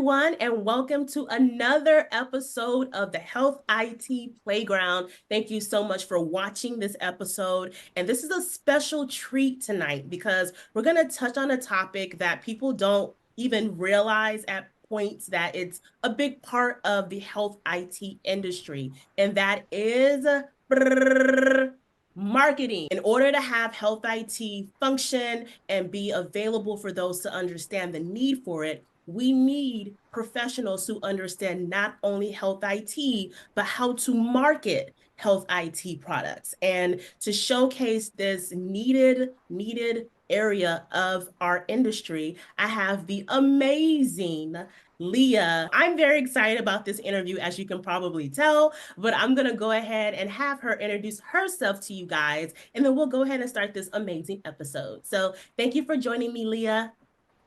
everyone, and welcome to another episode of the Health IT Playground. Thank you so much for watching this episode. And this is a special treat tonight because we're going to touch on a topic that people don't even realize at points that it's a big part of the health IT industry, and that is marketing. In order to have health IT function and be available for those to understand the need for it, we need professionals who understand not only health IT, but how to market health IT products. And to showcase this needed area of our industry, I have the amazing Leah. I'm very excited about this interview, as you can probably tell, but I'm going to go ahead and have her introduce herself to you guys, and then we'll go ahead and start this amazing episode. So thank you for joining me, Leah.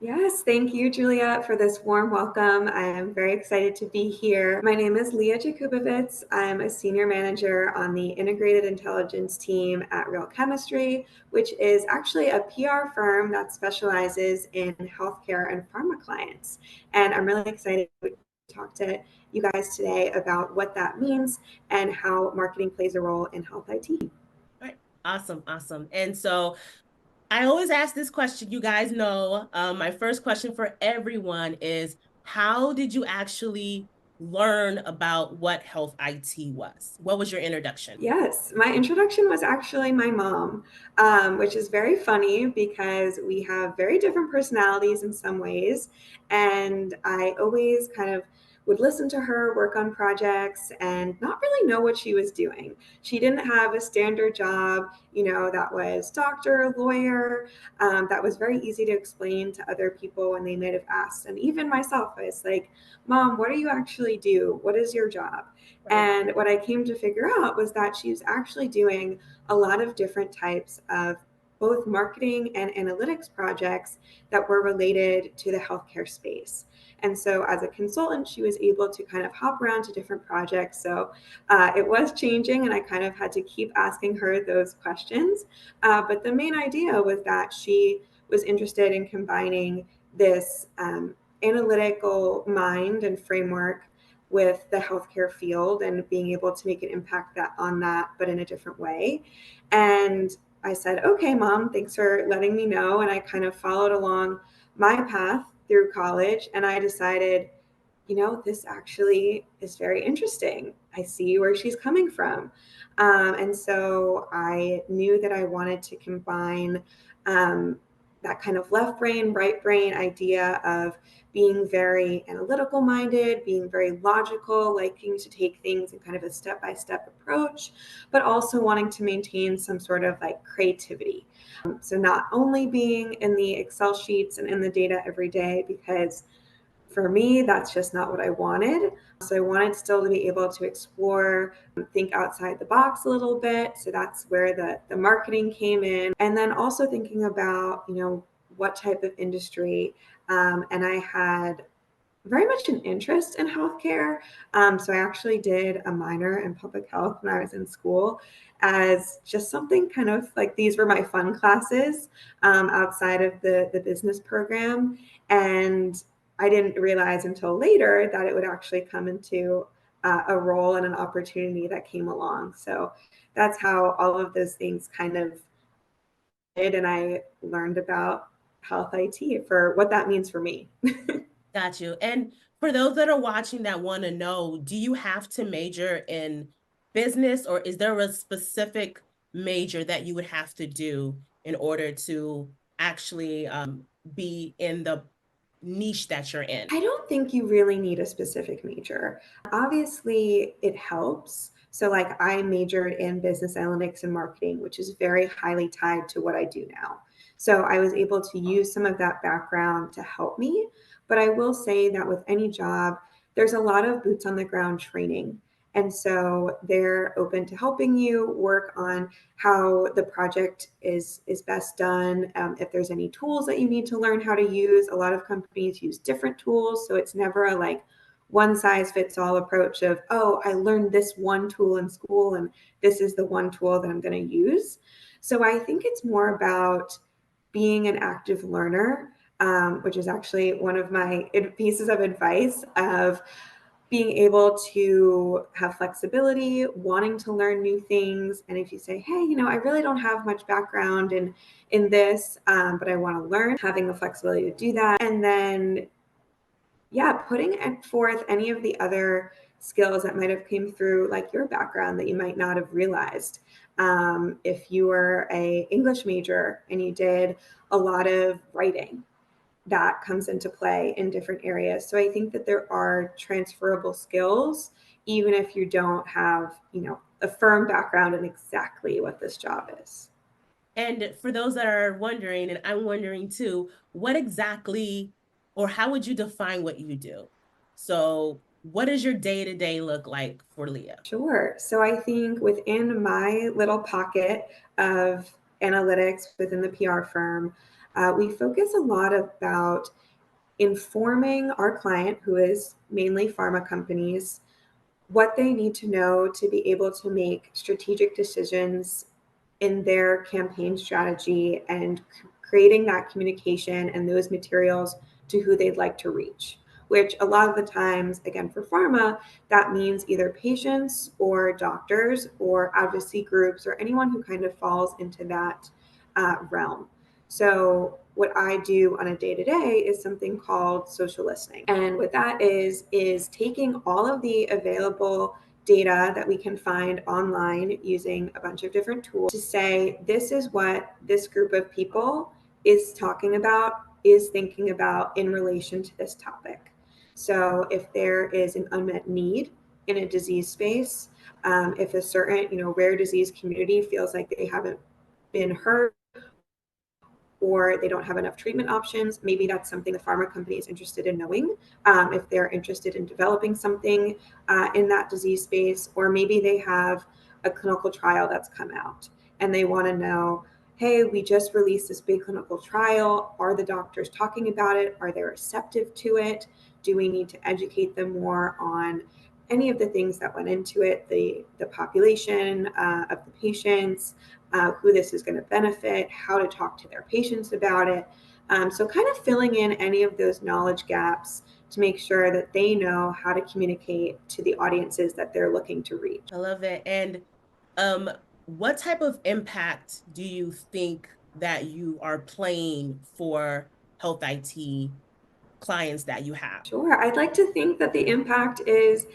Yes, thank you, Juliette, for this warm welcome. I am very excited to be here. My name is Leah Jakubowicz. I'm a senior manager on the integrated intelligence team at Real Chemistry, which is actually a PR firm that specializes in healthcare and pharma clients. And I'm really excited to talk to you guys today about what that means and how marketing plays a role in health IT. All right. Awesome. And so I always ask this question, you guys know, my first question for everyone is, how did you actually learn about what health IT was? What was your introduction? Yes, my introduction was actually my mom, which is very funny because we have very different personalities in some ways. And I always kind of would listen to her work on projects and not really know what she was doing. She didn't have a standard job, that was doctor, lawyer, that was very easy to explain to other people when they might have asked. And even myself, I was like, Mom, what do you actually do? What is your job? And what I came to figure out was that she was actually doing a lot of different types of both marketing and analytics projects that were related to the healthcare space. And so as a consultant, she was able to kind of hop around to different projects. So it was changing, and I kind of had to keep asking her those questions. But the main idea was that she was interested in combining this analytical mind and framework with the healthcare field and being able to make an impact on that, but in a different way. And I said, okay, Mom, thanks for letting me know. And I kind of followed along my path through college, and I decided, this actually is very interesting. I see where she's coming from. And so I knew that I wanted to combine that kind of left brain, right brain idea of being very analytical minded, being very logical, liking to take things in kind of a step-by-step approach, but also wanting to maintain some sort of like creativity. So not only being in the Excel sheets and in the data every day, because for me, that's just not what I wanted. So I wanted still to be able to explore, think outside the box a little bit. So that's where the marketing came in. And then also thinking about, what type of industry. And I had very much an interest in healthcare. So I actually did a minor in public health when I was in school as just something kind of like these were my fun classes outside of the business program. And I didn't realize until later that it would actually come into a role and an opportunity that came along. So that's how all of those things kind of did. And I learned about health IT for what that means for me. Got you. And for those that are watching that want to know, do you have to major in business, or is there a specific major that you would have to do in order to actually be in the niche that you're in? I don't think you really need a specific major. Obviously, it helps. So, like, I majored in business analytics and marketing, which is very highly tied to what I do now. So, I was able to use some of that background to help me. But I will say that with any job, there's a lot of boots on the ground training. And so they're open to helping you work on how the project is best done. If there's any tools that you need to learn how to use, a lot of companies use different tools. So it's never a like one size fits all approach of, oh, I learned this one tool in school and this is the one tool that I'm going to use. So I think it's more about being an active learner which is actually one of my pieces of advice of being able to have flexibility, wanting to learn new things. And if you say, hey, I really don't have much background in this, but I want to learn, having the flexibility to do that. And then, yeah, putting forth any of the other skills that might have came through like your background that you might not have realized. If you were a English major and you did a lot of writing, that comes into play in different areas. So I think that there are transferable skills, even if you don't have, a firm background in exactly what this job is. And for those that are wondering, and I'm wondering too, what exactly or how would you define what you do? So, what does your day to day look like for Leah? Sure. So I think within my little pocket of analytics within the PR firm, we focus a lot about informing our client, who is mainly pharma companies, what they need to know to be able to make strategic decisions in their campaign strategy and creating that communication and those materials to who they'd like to reach. Which a lot of the times, again, for pharma, that means either patients or doctors or advocacy groups or anyone who kind of falls into that realm. So what I do on a day-to-day is something called social listening. And what that is taking all of the available data that we can find online using a bunch of different tools to say, this is what this group of people is talking about, is thinking about in relation to this topic. So if there is an unmet need in a disease space, if a certain, rare disease community feels like they haven't been heard or they don't have enough treatment options, maybe that's something the pharma company is interested in knowing. If they're interested in developing something in that disease space, or maybe they have a clinical trial that's come out and they want to know, hey, we just released this big clinical trial. Are the doctors talking about it? Are they receptive to it? Do we need to educate them more on any of the things that went into it, the population of the patients, who this is going to benefit, how to talk to their patients about it. So kind of filling in any of those knowledge gaps to make sure that they know how to communicate to the audiences that they're looking to reach. I love it. And um, what type of impact do you think that you are playing for health IT clients that you have? Sure. I'd like to think that the impact is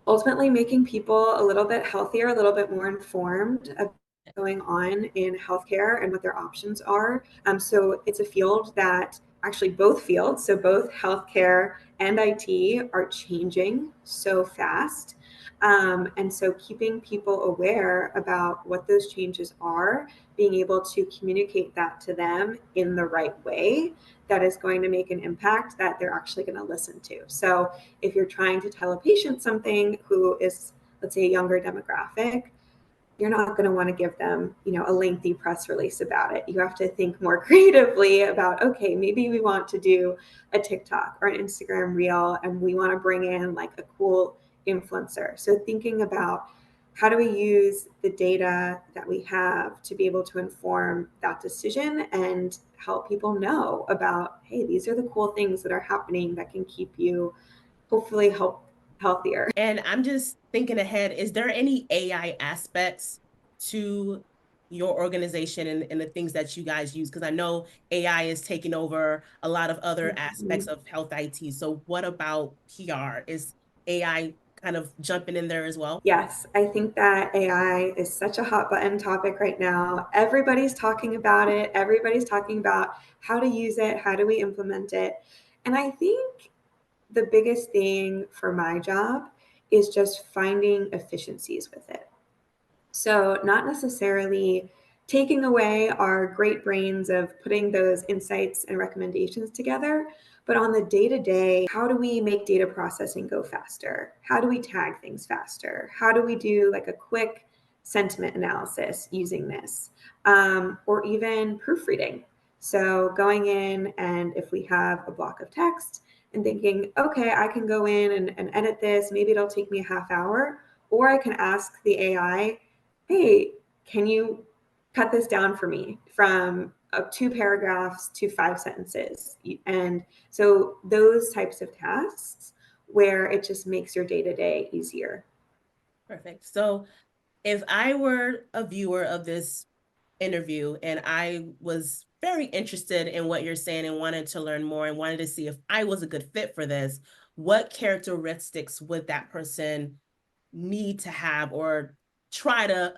ultimately making people a little bit healthier, a little bit more informed about what's going on in healthcare and what their options are. So it's a field that actually both fields, so both healthcare and IT, are changing so fast. And so keeping people aware about what those changes are, being able to communicate that to them in the right way that is going to make an impact that they're actually going to listen to. So if you're trying to tell a patient something who is, let's say, a younger demographic, you're not going to want to give them, a lengthy press release about it. You have to think more creatively about, okay, maybe we want to do a TikTok or an Instagram reel, and we want to bring in like a cool influencer. So thinking about how do we use the data that we have to be able to inform that decision and help people know about, hey, these are the cool things that are happening that can keep you hopefully healthier. And I'm just thinking ahead, is there any AI aspects to your organization and the things that you guys use? Because I know AI is taking over a lot of other aspects Mhm. of health IT. So what about PR? Is AI kind of jumping in there as well? Yes, I think that AI is such a hot button topic right now. Everybody's talking about it. Everybody's talking about how to use it, how do we implement it. And I think the biggest thing for my job is just finding efficiencies with it. So, not necessarily taking away our great brains of putting those insights and recommendations together, but on the day to day, how do we make data processing go faster? How do we tag things faster? How do we do like a quick sentiment analysis using this? Or even proofreading. So, going in and if we have a block of text and thinking, okay, I can go in and edit this, maybe it'll take me a half hour, or I can ask the AI, hey, can you cut this down for me from 2 paragraphs to 5 sentences. And so those types of tasks where it just makes your day-to-day easier. Perfect. So if I were a viewer of this interview and I was very interested in what you're saying and wanted to learn more and wanted to see if I was a good fit for this, what characteristics would that person need to have or try to,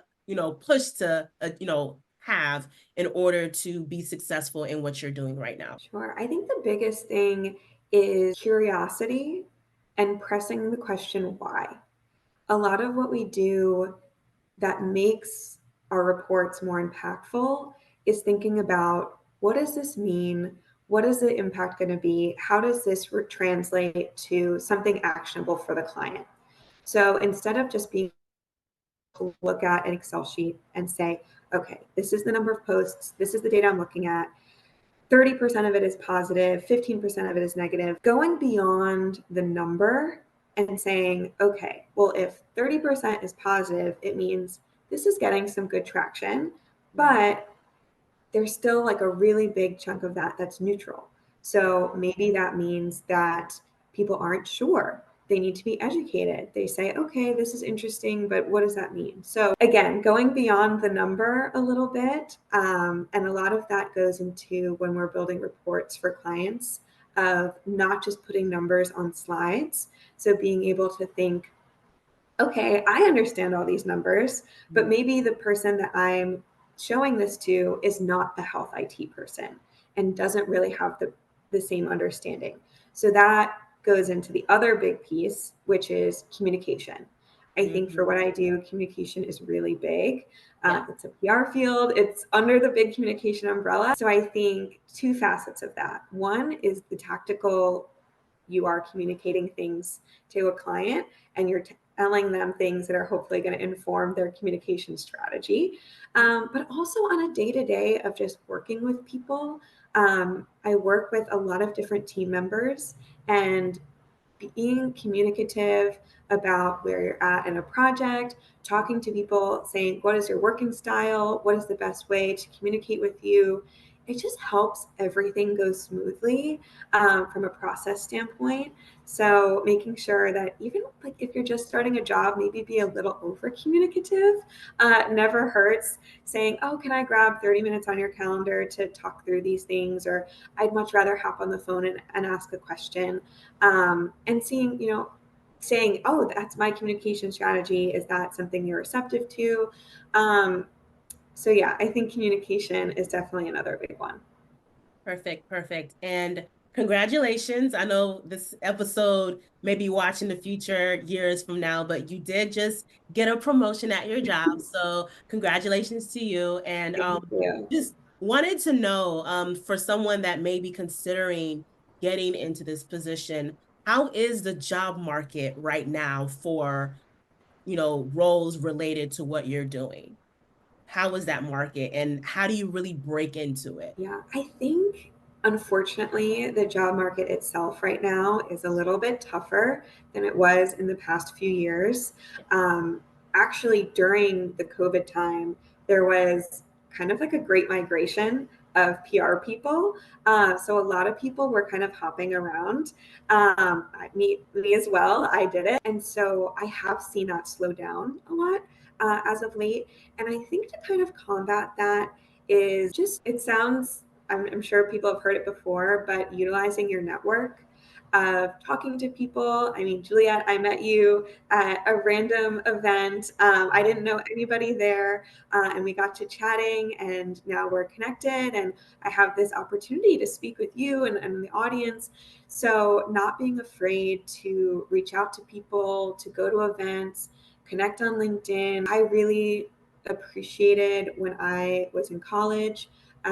push to, have in order to be successful in what you're doing right now? Sure. I think the biggest thing is curiosity and pressing the question why. A lot of what we do that makes our reports more impactful is thinking about, what does this mean? What is the impact going to be? How does this translate to something actionable for the client? So instead of just being able to look at an Excel sheet and say, okay, this is the number of posts, this is the data I'm looking at, 30% of it is positive, 15% of it is negative. Going beyond the number and saying, okay, well, if 30% is positive, it means this is getting some good traction, but there's still like a really big chunk of that that's neutral. So maybe that means that people aren't sure. They need to be educated. They say, okay, this is interesting, but what does that mean? So again, going beyond the number a little bit, and a lot of that goes into when we're building reports for clients of not just putting numbers on slides. So being able to think, okay, I understand all these numbers, but maybe the person that I'm showing this to is not the health IT person and doesn't really have the same understanding. So that goes into the other big piece, which is communication. I think for what I do, communication is really big. It's a PR field. It's under the big communication umbrella. So I think two facets of that. One is the tactical, you are communicating things to a client and you're telling them things that are hopefully going to inform their communication strategy. But also on a day-to-day of just working with people. I work with a lot of different team members, and being communicative about where you're at in a project, talking to people, saying, what is your working style? What is the best way to communicate with you? It just helps everything go smoothly from a process standpoint. So making sure that even like if you're just starting a job, maybe be a little over communicative. Never hurts. Saying, oh, can I grab 30 minutes on your calendar to talk through these things? Or I'd much rather hop on the phone and ask a question. And seeing, saying, oh, that's my communication strategy. Is that something you're receptive to? So yeah, I think communication is definitely another big one. Perfect, perfect. And congratulations. I know this episode may be watching the future years from now, but you did just get a promotion at your job. So congratulations to you. And Thank you. just wanted to know, for someone that may be considering getting into this position, how is the job market right now for, roles related to what you're doing? How is that market and how do you really break into it? Yeah, I think unfortunately the job market itself right now is a little bit tougher than it was in the past few years. Actually, during the COVID time, there was kind of like a great migration of PR people. So a lot of people were kind of hopping around. Me as well. I did it, and so I have seen that slow down a lot as of late. And I think to kind of combat that is just, it sounds, I'm sure people have heard it before, but utilizing your network of talking to people. I mean, Juliette, I met you at a random event. I didn't know anybody there, and we got to chatting, and now we're connected, and I have this opportunity to speak with you and the audience. So not being afraid to reach out to people, to go to events, connect on LinkedIn. I really appreciated when I was in college,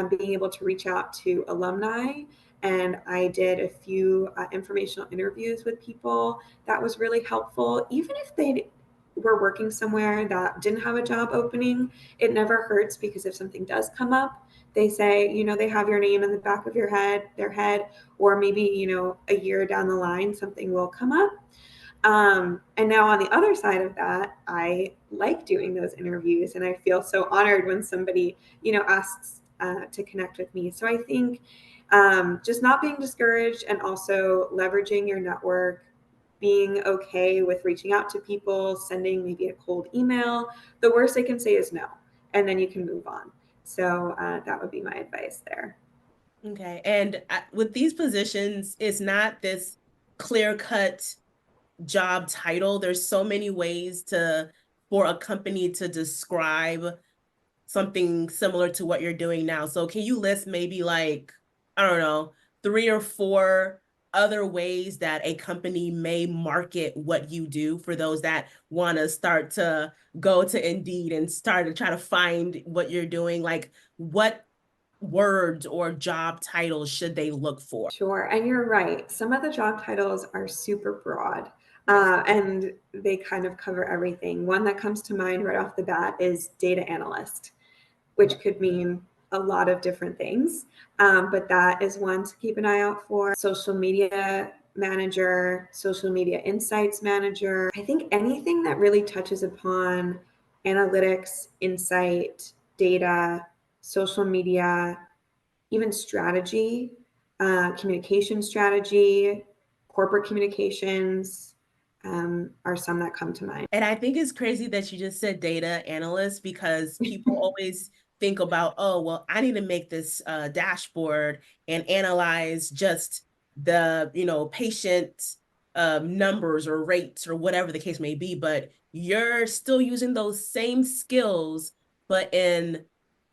being able to reach out to alumni. And I did a few informational interviews with people. That was really helpful. Even if they were working somewhere that didn't have a job opening, it never hurts, because if something does come up, they say, they have your name in the back of their head, or maybe, a year down the line, something will come up. And now on the other side of that, I like doing those interviews, and I feel so honored when somebody, asks to connect with me. So I think just not being discouraged and also leveraging your network, being okay with reaching out to people, sending maybe a cold email. The worst they can say is no, and then you can move on. So that would be my advice there. Okay. And with these positions, it's not this clear-cut job title. There's so many ways for a company to describe something similar to what you're doing now. So can you list maybe like, I don't know, 3 or 4 other ways that a company may market what you do for those that want to start to go to Indeed and start to try to find what you're doing? Like, what words or job titles should they look for? Sure. And you're right. Some of the job titles are super broad, Yes. and they kind of cover everything. One that comes to mind right off the bat is data analyst, which could mean a lot of different things. But that is one to keep an eye out for. Social media manager, social media insights manager. I think anything that really touches upon analytics, insight, data, social media, even strategy, communication strategy, corporate communications are some that come to mind. And I think it's crazy that you just said data analyst, because people always think about, oh, well, I need to make this dashboard and analyze just the, patient numbers or rates or whatever the case may be. But you're still using those same skills, but in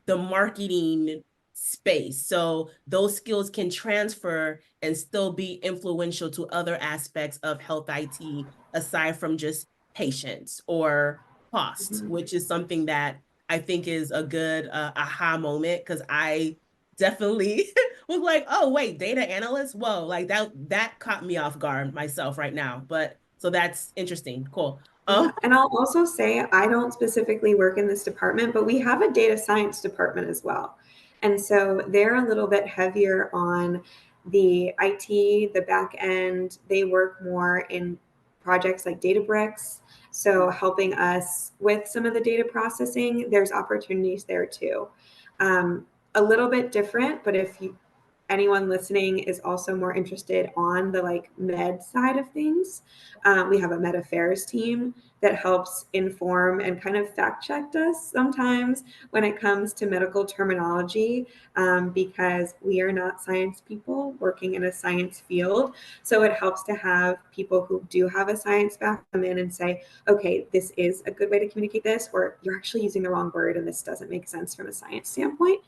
the marketing space. So those skills can transfer and still be influential to other aspects of health IT aside from just patients or cost, Mhm. which is something that I think is a good aha moment, because I definitely was like, oh wait, data analyst, whoa, like that caught me off guard myself right now. But so that's interesting. Cool. Yeah, and I'll also say I don't specifically work in this department, but we have a data science department as well. And so they're a little bit heavier on the IT, the back end. They work more in projects like Databricks. So helping us with some of the data processing, there's opportunities there too. A little bit different, but if you anyone listening is also more interested on the like med side of things, we have a med affairs team that helps inform and kind of fact check us sometimes when it comes to medical terminology, because we are not science people working in a science field. So it helps to have people who do have a science background come in and say, okay, this is a good way to communicate this, or you're actually using the wrong word and this doesn't make sense from a science standpoint.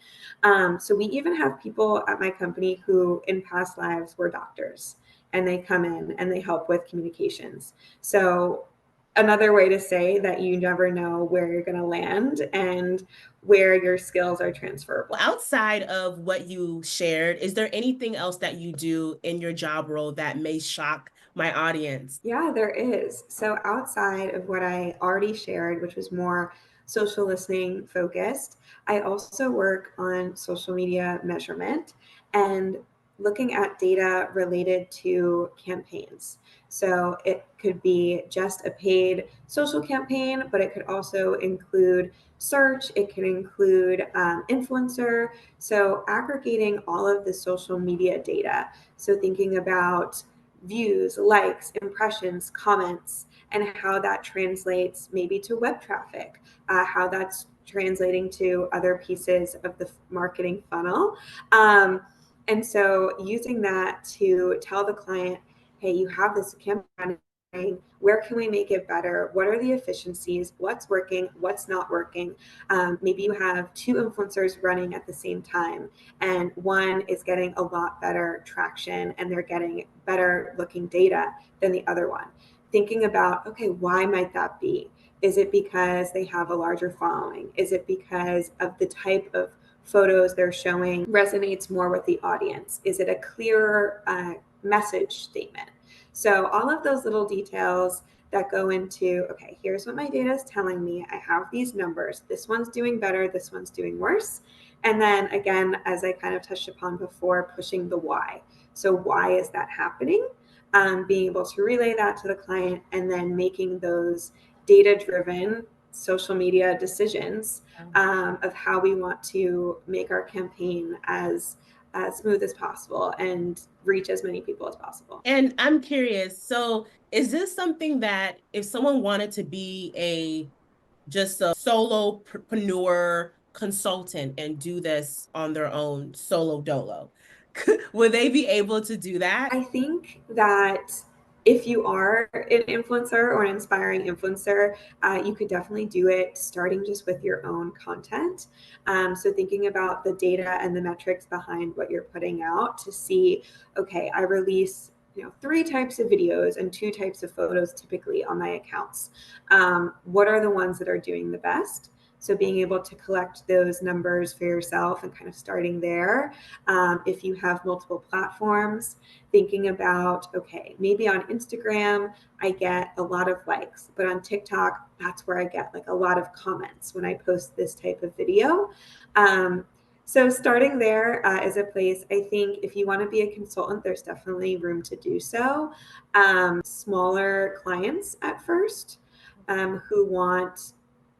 So we even have people at my company who in past lives were doctors, and they come in and they help with communications. So another way to say that you never know where you're going to land and where your skills are transferable. Well, outside of what you shared, is there anything else that you do in your job role that may shock my audience? Yeah, there is. So outside of what I already shared, which was more social listening focused, I also work on social media measurement and looking at data related to campaigns. So it could be just a paid social campaign, but it could also include search, it could include influencer. So aggregating all of the social media data. So thinking about views, likes, impressions, comments, and how that translates maybe to web traffic, how that's translating to other pieces of the marketing funnel. And so using that to tell the client, hey, you have this campaign. Where can we make it better? What are the efficiencies? What's working? What's not working? Maybe you have 2 influencers running at the same time, and one is getting a lot better traction and they're getting better looking data than the other one. Thinking about, okay, why might that be? Is it because they have a larger following? Is it because of the type of photos they're showing resonates more with the audience? Is it a clearer message statement? So all of those little details that go into, okay, here's what my data is telling me. I have these numbers. This one's doing better. This one's doing worse. And then again, as I kind of touched upon before, pushing the why. So why is that happening? Being able to relay that to the client and then making those data-driven social media decisions of how we want to make our campaign as smooth as possible and reach as many people as possible. And I'm curious, so is this something that if someone wanted to be just a solopreneur consultant and do this on their own solo dolo, would they be able to do that? I think that if you are an influencer or an inspiring influencer, you could definitely do it starting just with your own content. So thinking about the data and the metrics behind what you're putting out to see, okay, I release 3 types of videos and 2 types of photos typically on my accounts. What are the ones that are doing the best? So being able to collect those numbers for yourself and kind of starting there. If you have multiple platforms, thinking about, okay, maybe on Instagram, I get a lot of likes, but on TikTok, that's where I get like a lot of comments when I post this type of video. So starting there is a place, I think if you want to be a consultant, there's definitely room to do so. Smaller clients at first who want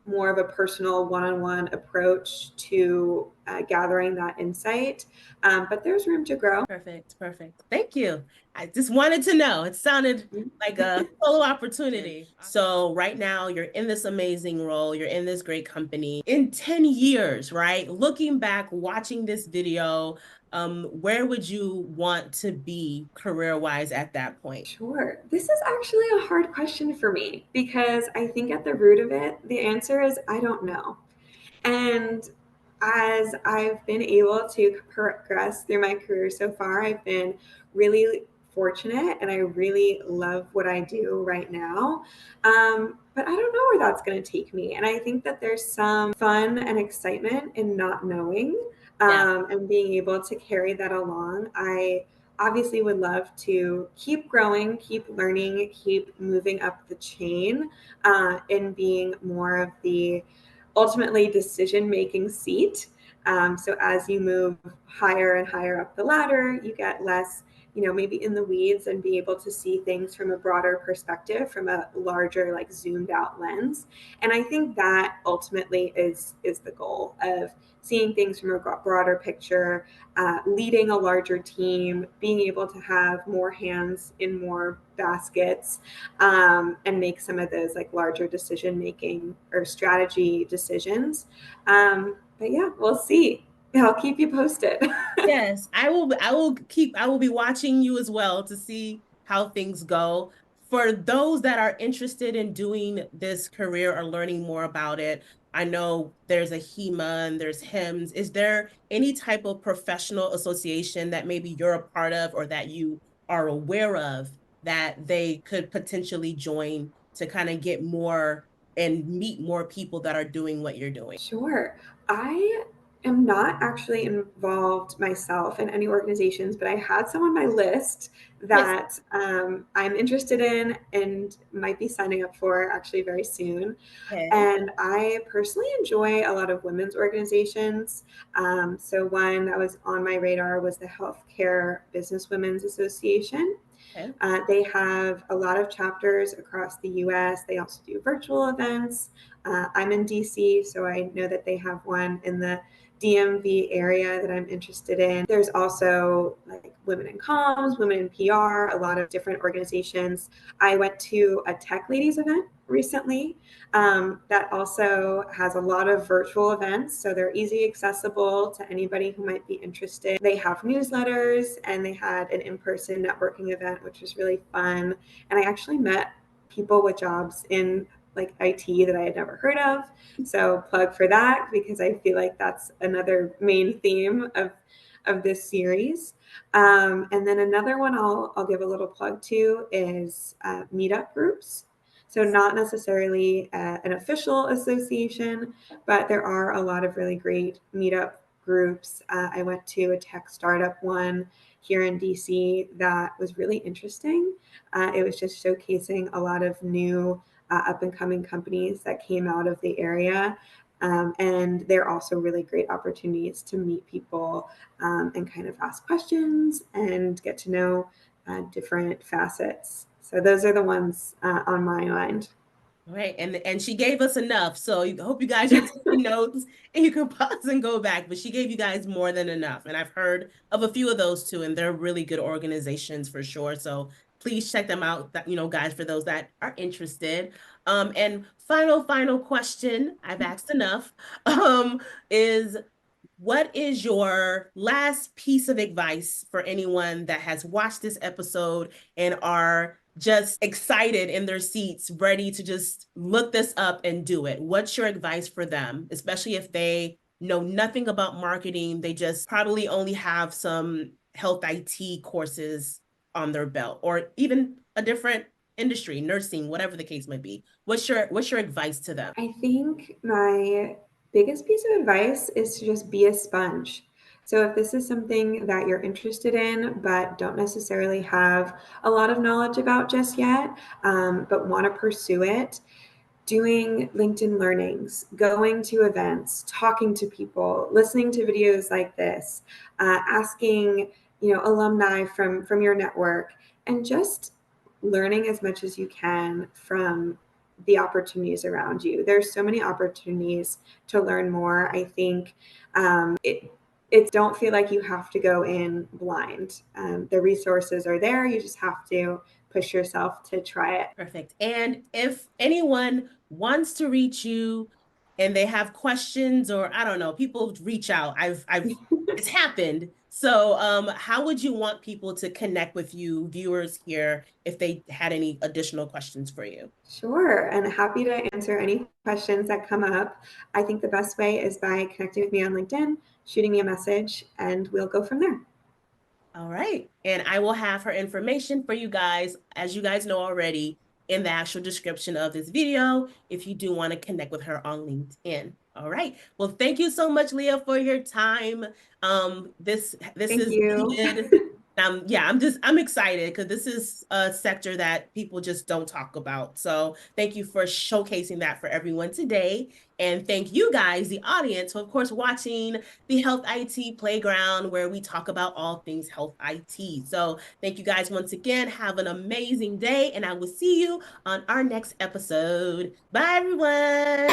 more of a personal one-on-one approach to gathering that insight. But there's room to grow. Perfect, perfect. Thank you. I just wanted to know. It sounded like a solo opportunity. So right now you're in this amazing role, you're in this great company. In 10 years, right? Looking back, watching this video, where would you want to be career-wise at that point? Sure. This is actually a hard question for me because I think at the root of it, the answer is I don't know. And as I've been able to progress through my career so far, I've been really fortunate and I really love what I do right now. But I don't know where that's going to take me. And I think that there's some fun and excitement in not knowing Yeah. and being able to carry that along. I obviously would love to keep growing, keep learning, keep moving up the chain in being more of the ultimately decision making seat. So as you move higher and higher up the ladder, you get less, maybe in the weeds and be able to see things from a broader perspective, from a larger, like zoomed out lens. And I think that ultimately is the goal of seeing things from a broader picture, leading a larger team, being able to have more hands in more baskets, and make some of those like larger decision making or strategy decisions. But yeah, we'll see. I'll keep you posted. Yes, I will be watching you as well to see how things go. For those that are interested in doing this career or learning more about it, I know there's a HEMA and there's HIMS. Is there any type of professional association that maybe you're a part of or that you are aware of that they could potentially join to kind of get more and meet more people that are doing what you're doing? Sure. I am not actually involved myself in any organizations, but I had some on my list Yes. that I'm interested in and might be signing up for actually very soon. Okay. And I personally enjoy a lot of women's organizations. So one that was on my radar was the Healthcare Business Women's Association. Okay. They have a lot of chapters across the US. They also do virtual events. I'm in DC, so I know that they have one in the DMV area that I'm interested in. There's also like Women in Comms, Women in PR, a lot of different organizations. I went to a Tech Ladies event recently that also has a lot of virtual events, so they're easy accessible to anybody who might be interested. They have newsletters and they had an in-person networking event, which was really fun. And I actually met people with jobs in like IT that I had never heard of. So plug for that because I feel like that's another main theme of this series. And then another one I'll give a little plug to is meetup groups. So not necessarily an official association, but there are a lot of really great meetup groups. I went to a tech startup one here in DC that was really interesting. It was just showcasing a lot of new up and coming companies that came out of the area. And they're also really great opportunities to meet people and kind of ask questions and get to know different facets. So those are the ones on my mind. All right, and she gave us enough, so I hope you guys are taking notes and you can pause and go back. But she gave you guys more than enough, and I've heard of a few of those too, and they're really good organizations for sure. So please check them out, guys, for those that are interested. And final question, I've asked enough, is what is your last piece of advice for anyone that has watched this episode and are just excited in their seats, ready to just look this up and do it? What's your advice for them, especially if they know nothing about marketing? They just probably only have some health IT courses on their belt, or even a different industry, nursing, whatever the case might be. What's your advice to them? I think my biggest piece of advice is to just be a sponge. So, if this is something that you're interested in, but don't necessarily have a lot of knowledge about just yet, but want to pursue it, doing LinkedIn learnings, going to events, talking to people, listening to videos like this, asking, alumni from your network, and just learning as much as you can from the opportunities around you. There's so many opportunities to learn more. I think it don't feel like you have to go in blind. The resources are there. You just have to push yourself to try it. Perfect. And if anyone wants to reach you and they have questions, or I don't know, people reach out. It's happened. So how would you want people to connect with you, viewers here, if they had any additional questions for you? Sure, and happy to answer any questions that come up. I think the best way is by connecting with me on LinkedIn, shooting me a message, and we'll go from there. All right. And I will have her information for you guys, as you guys know already, in the actual description of this video, if you do want to connect with her on LinkedIn. All right. Well, thank you so much, Leah, for your time. This Thank is you. needed. Yeah, I'm excited because this is a sector that people just don't talk about. So thank you for showcasing that for everyone today. And thank you guys, the audience, for of course watching the Health IT Playground, where we talk about all things health IT. So thank you guys once again. Have an amazing day, and I will see you on our next episode. Bye, everyone.